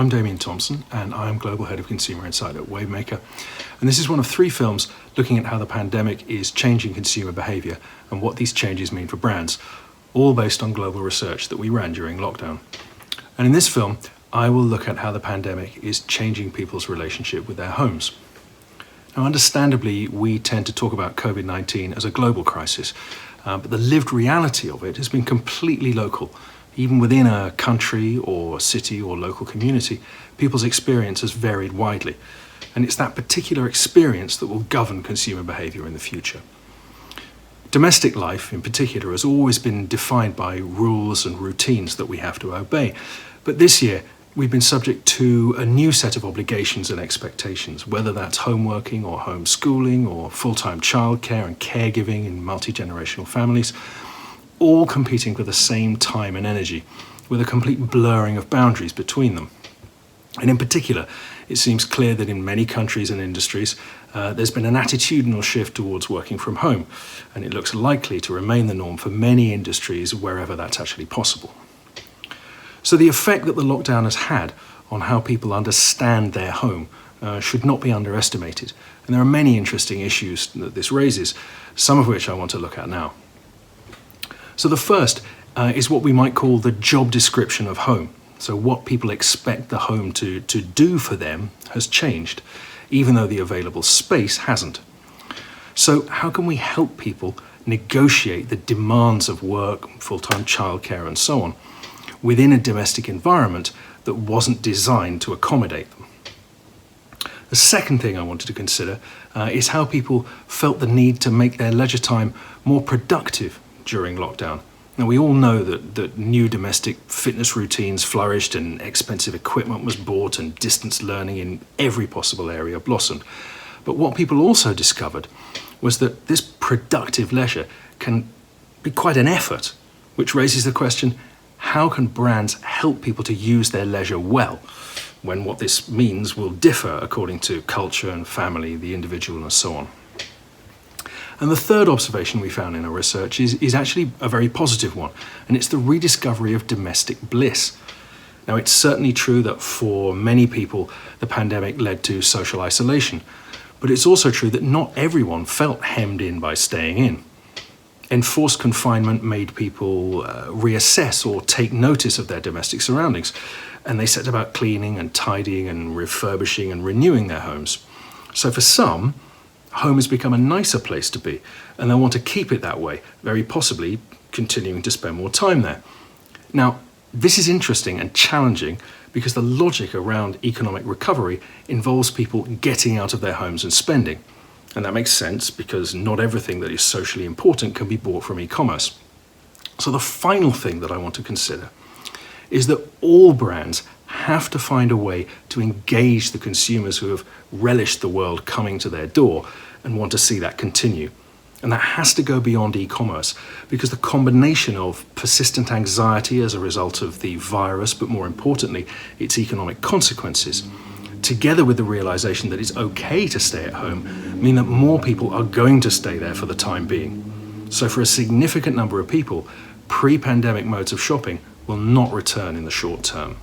I'm Damian Thompson, and I'm Global Head of Consumer Insight at Wavemaker. And this is one of 3 films looking at how the pandemic is changing consumer behaviour and what these changes mean for brands, all based on global research that we ran during lockdown. And in this film, I will look at how the pandemic is changing people's relationship with their homes. Now, understandably, we tend to talk about COVID-19 as a global crisis, but the lived reality of it has been completely local. Even within a country or city or local community, people's experience has varied widely. And it's that particular experience that will govern consumer behaviour in the future. Domestic life, in particular, has always been defined by rules and routines that we have to obey. But this year, we've been subject to a new set of obligations and expectations, whether that's home working or homeschooling or full-time childcare and caregiving in multi-generational families, all competing for the same time and energy, with a complete blurring of boundaries between them. And in particular, it seems clear that in many countries and industries, there's been an attitudinal shift towards working from home, and it looks likely to remain the norm for many industries wherever that's actually possible. So the effect that the lockdown has had on how people understand their home should not be underestimated. And there are many interesting issues that this raises, some of which I want to look at now. So the first is what we might call the job description of home. So what people expect the home to do for them has changed, even though the available space hasn't. So how can we help people negotiate the demands of work, full-time childcare and so on, within a domestic environment that wasn't designed to accommodate them? The second thing I wanted to consider is how people felt the need to make their leisure time more productive during lockdown. Now, we all know that new domestic fitness routines flourished and expensive equipment was bought and distance learning in every possible area blossomed. But what people also discovered was that this productive leisure can be quite an effort, which raises the question, how can brands help people to use their leisure well, when what this means will differ according to culture and family, the individual and so on. And the third observation we found in our research is actually a very positive one, and it's the rediscovery of domestic bliss. Now, it's certainly true that for many people, the pandemic led to social isolation, but it's also true that not everyone felt hemmed in by staying in. Enforced confinement made people reassess or take notice of their domestic surroundings, and they set about cleaning and tidying and refurbishing and renewing their homes. So for some, home has become a nicer place to be, and they'll want to keep it that way, very possibly continuing to spend more time there. Now, this is interesting and challenging because the logic around economic recovery involves people getting out of their homes and spending. And that makes sense because not everything that is socially important can be bought from e-commerce. So the final thing that I want to consider is that all brands have to find a way to engage the consumers who have relished the world coming to their door and want to see that continue. And that has to go beyond e-commerce because the combination of persistent anxiety as a result of the virus, but more importantly, its economic consequences, together with the realization that it's okay to stay at home, mean that more people are going to stay there for the time being. So for a significant number of people, pre-pandemic modes of shopping will not return in the short term.